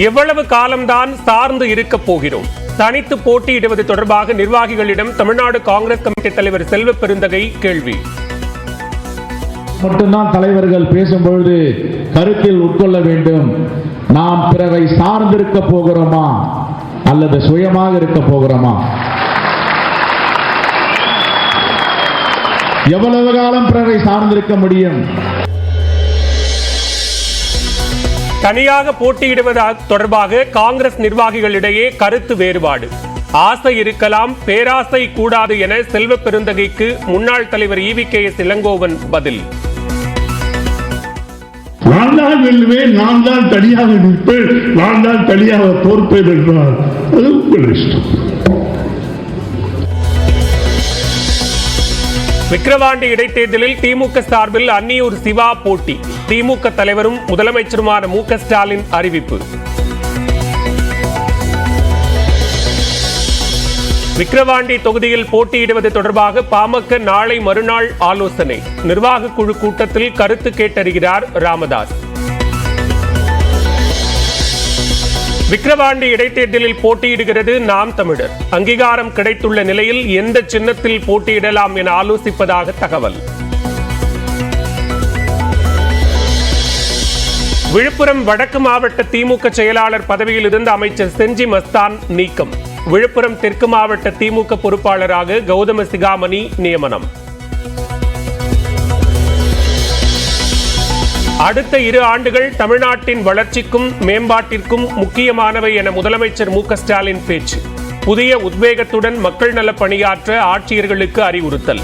எவ்வளவு காலம்தான் சார்ந்து இருக்க போகிறோம்? தனித்து போட்டியிடுவது தொடர்பாக நிர்வாகிகளிடம் தமிழ்நாடு காங்கிரஸ் கமிட்டி தலைவர் செல்வ பெருந்தகை கேள்வி. மட்டும்தான் தலைவர்கள் பேசும்பொழுது கருத்தில் உட்கொள்ள வேண்டும். நாம் பிறரை சார்ந்திருக்க போகிறோமா அல்லது சுயமாக இருக்க போகிறோமா? எவ்வளவு காலம் பிறரை சார்ந்திருக்க முடியும்? தனியாக போட்டியிடுவது தொடர்பாக காங்கிரஸ் நிர்வாகிகளிடையே கருத்து வேறுபாடு. ஆசை இருக்கலாம், பேராசை கூடாது என செல்வ பெருந்தகைக்கு முன்னாள் தலைவர் EVKS இளங்கோவன் பதில். நான் தான் வெல்லுவேன், நான் தான் தனியாக நிற்பேன், நான் தான் தனியாக தோற்பேன் என்றால் அது உங்கள் இஷ்டம். விக்கிரவாண்டி இடைத்தேர்தலில் திமுக சார்பில் அன்னியூர் சிவா போட்டி. திமுக தலைவரும் முதலமைச்சருமான மு க ஸ்டாலின் அறிவிப்பு. விக்கிரவாண்டி தொகுதியில் போட்டியிடுவது தொடர்பாக பாமக நாளை மறுநாள் ஆலோசனை. நிர்வாக குழு கூட்டத்தில் கருத்து கேட்டறிகிறார் ராமதாஸ். விக்கிரவாண்டி இடைத்தேர்தலில் போட்டியிடுகிறது நாம் தமிழர். அங்கீகாரம் கிடைத்துள்ள நிலையில் எந்த சின்னத்தில் போட்டியிடலாம் என ஆலோசிப்பதாக தகவல். விழுப்புரம் வடக்கு மாவட்ட திமுக செயலாளர் பதவியில் இருந்த அமைச்சர் செஞ்சி மஸ்தான் நீக்கம். விழுப்புரம் தெற்கு மாவட்ட திமுக பொறுப்பாளராக கௌதம சிகாமணி நியமனம். அடுத்த 2 ஆண்டுகள் தமிழ்நாட்டின் வளர்ச்சிக்கும் மேம்பாட்டிற்கும் முக்கியமானவை என முதலமைச்சர் மு க ஸ்டாலின் பேச்சு. புதிய உத்வேகத்துடன் மக்கள் நல பணியாற்ற ஆட்சியர்களுக்கு அறிவுறுத்தல்.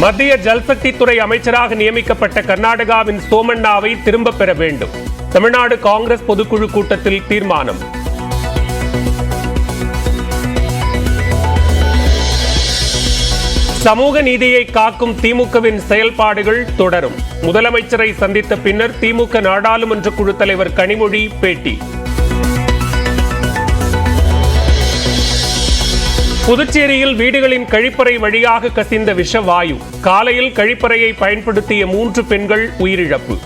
மத்திய ஜல்சக்தி துறை அமைச்சராக நியமிக்கப்பட்ட கர்நாடகாவின் சோமண்ணாவை திரும்பப் பெற வேண்டும். தமிழ்நாடு காங்கிரஸ் பொதுக்குழு கூட்டத்தில் தீர்மானம். சமூக நீதியை காக்கும் திமுகவின் செயல்பாடுகள் தொடரும். முதலமைச்சரை சந்தித்த பின்னர் திமுக நாடாளுமன்ற குழு தலைவர் கனிமொழி பேட்டி. புதுச்சேரியில் வீடுகளின் கழிப்பறை வழியாக கசிந்த விஷவாயு. காலையில் கழிப்பறையை பயன்படுத்திய 3 பெண்கள் உயிரிழப்பு.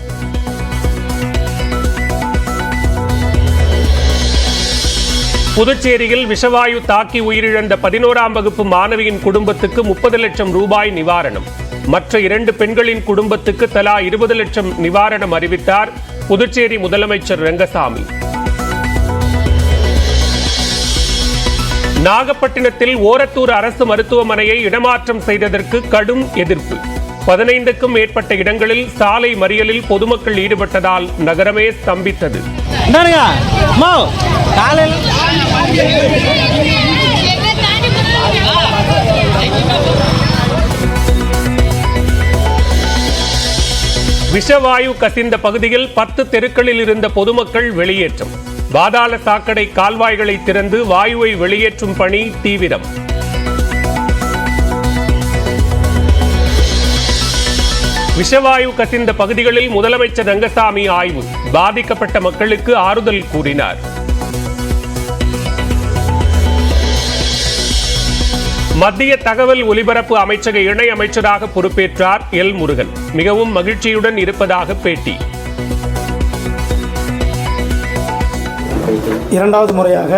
புதுச்சேரியில் விஷவாயு தாக்கி உயிரிழந்த 11ஆம் வகுப்பு மாணவியின் குடும்பத்துக்கு 30 லட்சம் ரூபாய் நிவாரணம். மற்ற 2 பெண்களின் குடும்பத்துக்கு தலா 20 லட்சம் நிவாரணம் அறிவித்தார் புதுச்சேரி முதலமைச்சர் ரங்கசாமி. நாகப்பட்டினத்தில் ஓரத்தூர் அரசு மருத்துவமனையை இடமாற்றம் செய்ததற்கு கடும் எதிர்ப்பு. 15க்கும் மேற்பட்ட இடங்களில் சாலை மறியலில் பொதுமக்கள் ஈடுபட்டதால் நகரமே ஸ்தம்பித்தது. விஷவாயு கசிந்த பகுதியில் 10 தெருக்களில் இருந்த பொதுமக்கள் வெளியேற்றம். பாதாள சாக்கடை கால்வாய்களை திறந்து வாயுவை வெளியேற்றும் பணி தீவிரம். விஷவாயு கசிந்த பகுதிகளில் முதலமைச்சர் ரங்கசாமி ஆய்வு. பாதிக்கப்பட்ட மக்களுக்கு ஆறுதல் கூறினார். மத்திய தகவல் ஒலிபரப்பு அமைச்சக இணை அமைச்சராக பொறுப்பேற்றார் எல் முருகன். மிகவும் மகிழ்ச்சியுடன் இருப்பதாக பேட்டி. 2வது முறையாக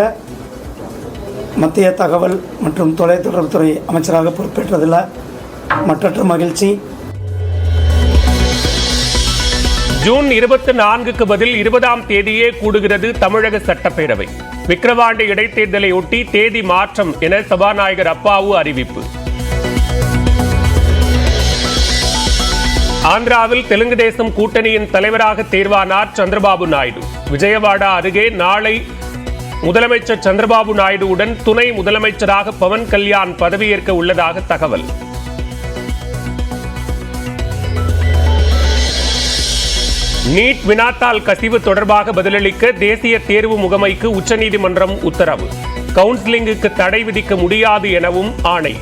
மத்திய தகவல் மற்றும் தொலைத்தொடர்புத்துறை அமைச்சராக பொறுப்பேற்றதில் மற்றற்ற மகிழ்ச்சி. ஜூன் 24க்கு பதில் 20ஆம் தேதியே கூடுகிறது தமிழக சட்டப்பேரவை. விக்கிரவாண்டி இடைத்தேர்தலை ஒட்டி தேதி மாற்றம் என சபாநாயகர் அப்பாவு அறிவிப்பு. ஆந்திராவில் தெலுங்கு தேசம் கூட்டணியின் தலைவராக தேர்வானார் சந்திரபாபு நாயுடு. விஜயவாடா அருகே நாளை முதலமைச்சர் சந்திரபாபு நாயுடுவுடன் துணை முதலமைச்சராக பவன் கல்யாண் பதவியேற்க உள்ளதாக தகவல். நீட் வினாத்தாள் கசிவு தொடர்பாக பதிலளிக்க தேசிய தேர்வு முகமைக்கு உச்சநீதிமன்றம் உத்தரவு. கவுன்சிலிங்குக்கு தடை விதிக்க முடியாது எனவும் ஆணை.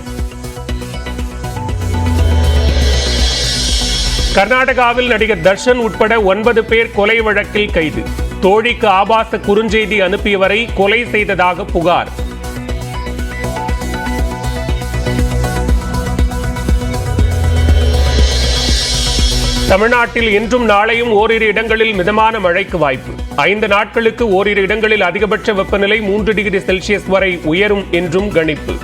கர்நாடகாவில் நடிகர் தர்ஷன் உட்பட 9 பேர் கொலை வழக்கில் கைது. தோழிக்கு ஆபாச குறுஞ்செய்தி அனுப்பியவரை கொலை செய்ததாக புகார். தமிழ்நாட்டில் இன்றும் நாளையும் ஓரிரு இடங்களில் மிதமான மழைக்கு வாய்ப்பு. 5 நாட்களுக்கு ஓரிரு இடங்களில் அதிகபட்ச வெப்பநிலை 3 டிகிரி செல்சியஸ் வரை உயரும் என்றும் கணிப்பு.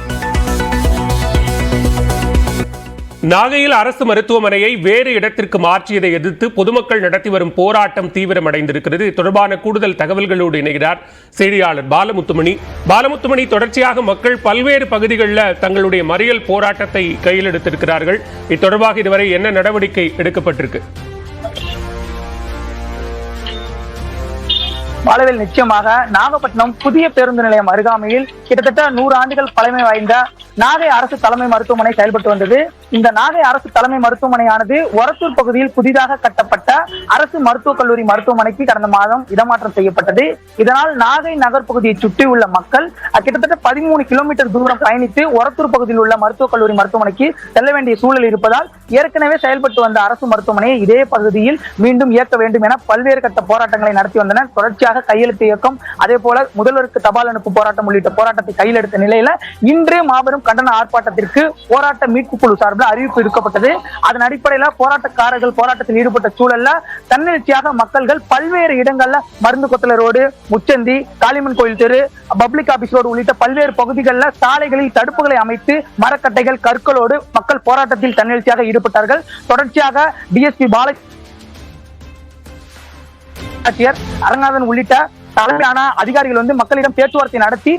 நாகையில் அரசு மருத்துவமனையை வேறு இடத்திற்கு மாற்றியதை எதிர்த்து பொதுமக்கள் நடத்தி வரும் போராட்டம் தீவிரமடைந்திருக்கிறது. இது தொடர்பான கூடுதல் தகவல்களோடு இணைகிறார் செய்தியாளர் பாலமுத்துமணி. பாலமுத்துமணி, தொடர்ச்சியாக மக்கள் பல்வேறு பகுதிகளில் தங்களுடைய மறியல் போராட்டத்தை கையில் எடுத்திருக்கிறார்கள். இது தொடர்பாக இதுவரை என்ன நடவடிக்கை எடுக்கப்பட்டிருக்கு? பாலவேல், நிச்சயமாக நாகப்பட்டினம் புதிய பேருந்து நிலையம் அருகாமையில் கிட்டத்தட்ட 100 ஆண்டுகள் பழமை வாய்ந்த நாகை அரசு தலைமை மருத்துவமனை செயல்பட்டு வந்தது. இந்த நாகை அரசு தலைமை மருத்துவமனையானது ஒரத்தூர் பகுதியில் புதிதாக கட்டப்பட்ட அரசு மருத்துவக் கல்லூரி மருத்துவமனைக்கு கடந்த மாதம் இடமாற்றம் செய்யப்பட்டது. இதனால் நாகை நகர் பகுதியை சுற்றியுள்ள மக்கள் கிட்டத்தட்ட 13 கிலோமீட்டர் தூரம் பயணித்து ஒரத்தூர் பகுதியில் உள்ள மருத்துவக் கல்லூரி மருத்துவமனைக்கு செல்ல வேண்டிய சூழல் இருப்பதால் ஏற்கனவே செயல்பட்டு வந்த அரசு மருத்துவமனையை இதே பகுதியில் மீண்டும் இயக்க வேண்டும் என பல்வேறு கட்ட போராட்டங்களை நடத்தி வந்தனர். தொடர்ச்சியாக கையெழுத்து இயக்கம், அதே போல முதல்வருக்கு தபால் அனுப்பு போராட்டம் உள்ளிட்ட போராட்டத்தை கையில் எடுத்த நிலையில இன்று மாபெரும் கண்டன ஆர்ப்பாட்டத்திற்கு போராட்ட மீட்பு குழு சார்பில் அறிவிப்பு எடுக்கப்பட்டது. அதன் அடிப்படையில் போராட்டக்காரர்கள் போராட்டத்தில் ஈடுபட்ட சூழல்ல தன்னெழுச்சியாக மக்கள்கள் பல்வேறு இடங்கள்ல மருந்து கொத்தல ரோடு, முச்சந்தி, காளிமன் கோயில் தெரு, பப்ளிக் ஆபீஸ் ரோடு உள்ளிட்ட பல்வேறு பகுதிகளில் சாலைகளில் தடுப்புகளை அமைத்து மரக்கட்டைகள், கற்களோடு மக்கள் போராட்டத்தில் தன்னெழுச்சியாக ஈடுபட்டார்கள். தொடர்ச்சியாக டிஎஸ்பி அரங்கநாதன் உள்ளிட்ட தலைமையான அதிகாரிகள் மக்களிடம் பேச்சுவார்த்தை நடத்தி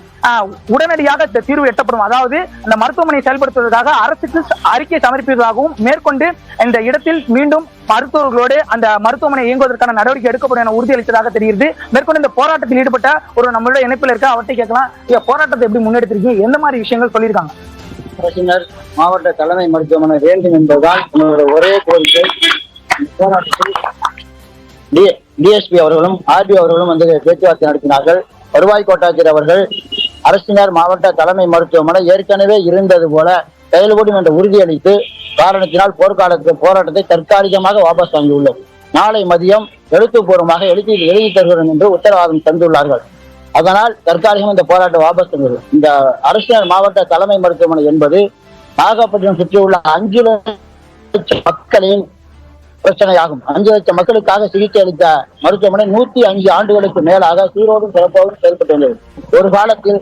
உடனடியாக தீர்வு எட்டப்படும், அதாவது அந்த மருத்துவமனை செயல்படுத்துவதற்காக அரசுக்கு அறிக்கை சமர்ப்பிப்பதாகவும் மேற்கொண்டு இந்த இடத்தில் மீண்டும் மருத்துவர்களோடு அந்த மருத்துவமனை இயங்குவதற்கான நடவடிக்கை எடுக்கப்படும் என உறுதியளித்ததாக தெரிகிறது. மேற்கொண்டு இந்த போராட்டத்தில் ஈடுபட்ட ஒரு நம்மளோட இணைப்பில் இருக்க அவர்கிட்ட கேட்கலாம், போராட்டத்தை எப்படி முன்னெடுத்திருக்கீங்க, எந்த மாதிரி விஷயங்கள் சொல்லியிருக்காங்க? அரசினர் மாவட்ட தலைமை மருத்துவமனை வேண்டும் என்பதுதான் என்னோட ஒரே கோரிக்கை. போராட்டத்தில் டிஎஸ்பி அவர்களும் ஆர்டிஓ அவர்களும் பேச்சுவார்த்தை நடத்தினார்கள். வருவாய் கோட்டாட்சியர் அவர்கள் அரசினர் மாவட்ட தலைமை மருத்துவமனை ஏற்கனவே இருந்தது போல செயல்படும் என்ற உறுதியளித்து காரணத்தினால் போராட்டத்தை தற்காலிகமாக வாபஸ் வாங்கியுள்ளோம். நாளை மதியம் எழுத்துப்பூர்வமாக எழுதி தருகிறோம் என்று உத்தரவாதம் தந்துள்ளார்கள். அதனால் தற்காலிகம் இந்த போராட்டம் வாபஸ் தந்தது. இந்த அரசினர் மாவட்ட தலைமை மருத்துவமனை என்பது நாகப்பட்டினம் சுற்றியுள்ள 5 லட்சம் மக்களின் பிரச்சனையாகும். 5 லட்சம் மக்களுக்காக சிகிச்சை அளித்த மருத்துவமனை 105 ஆண்டுகளுக்கு மேலாக சீரோடும் சிறப்பாகவும் செயல்பட்டு வந்தது. ஒரு காலத்தில்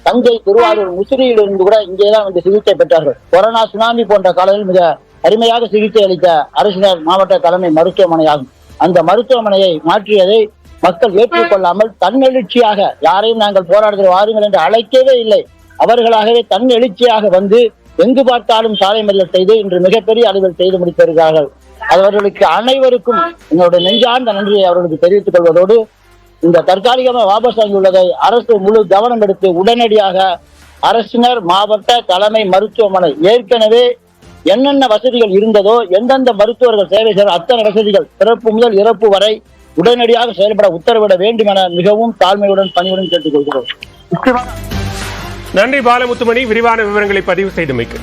தஞ்சை, திருவாரூர், முசிறியில் இருந்து கூட இங்கேதான் சிகிச்சை பெற்றார்கள். கொரோனா, சுனாமி போன்ற காலத்தில் மிக அருமையாக சிகிச்சை அளித்த அரசினர் மாவட்ட தலைமை மருத்துவமனையாகும். அந்த மருத்துவமனையை மாற்றியதை மக்கள் ஏற்றுக்கொள்ளாமல் தன்னெழுச்சியாக யாரையும் நாங்கள் போராட்டத்தில் வாருங்கள் என்று அழைக்கவே இல்லை. அவர்களாகவே தன்னெழுச்சியாக வந்து எங்கு பார்த்தாலும் சாலை மறியல் செய்து இன்று மிகப்பெரிய அளவில் செய்து முடித்திருக்கிறார்கள். அவர்களுக்கு அனைவருக்கும் என்னுடைய நெஞ்சார்ந்த நன்றியை அவர்களுக்கு தெரிவித்துக் கொள்வதோடு இந்த தற்காலிகமாக வாபஸ் வாங்கியுள்ளதை அரசு முழு கவனம் எடுத்து உடனடியாக அரசினர் மாவட்ட தலைமை மருத்துவமனை ஏற்கனவே என்னென்ன வசதிகள் இருந்ததோ, எந்தெந்த மருத்துவர்கள் சேவை செய்ய அத்தனை வசதிகள் பிறப்பு முதல் இறப்பு வரை உடனடியாக செயல்பட உத்தரவிட வேண்டும் என மிகவும் தாழ்மையுடன் பணியுடன் கேட்டுக்கொள்கிறோம். நன்றி பாலமுத்துமணி, விரிவான விவரங்களை பதிவு செய்தமைக்கு.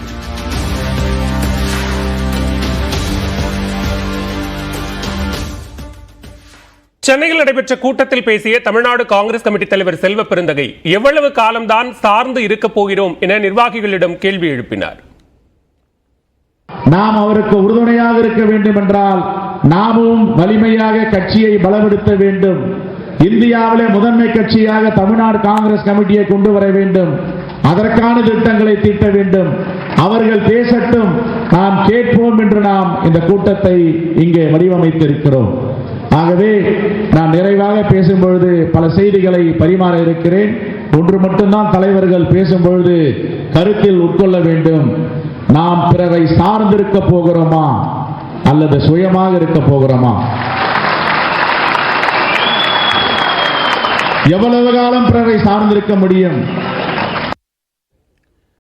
சென்னையில் நடைபெற்ற கூட்டத்தில் பேசிய தமிழ்நாடு காங்கிரஸ் கமிட்டி தலைவர் செல்வ பெருந்தகை எவ்வளவு காலம்தான் சார்ந்து இருக்க போகிறோம் என நிர்வாகிகளிடம் கேள்வி எழுப்பினார். நாம் அவருக்கு உறுதுணையாக இருக்க வேண்டும் என்றால் நாமும் வலிமையாக கட்சியை பலப்படுத்த வேண்டும். இந்தியாவிலே முதன்மை கட்சியாக தமிழ்நாடு காங்கிரஸ் கமிட்டியை கொண்டு வர வேண்டும். அதற்கான திட்டங்களை தீட்ட வேண்டும். அவர்கள் பேசட்டும், நாம் கேட்போம் என்று நாம் இந்த கூட்டத்தை இங்கே வடிவமைத்திருக்கிறோம். ஆகவே நான் நிறைவாக பேசும்பொழுது பல செய்திகளை பரிமாற இருக்கிறேன். ஒன்று மட்டும்தான் தலைவர்கள் பேசும்பொழுது கருத்தில் உட்கொள்ள வேண்டும். நாம் பிறரை சார்ந்திருக்க போகிறோமா அல்லது சுயமாக இருக்க போகிறோமா? எவ்வளவு காலம் பிறரை சார்ந்திருக்க முடியும்?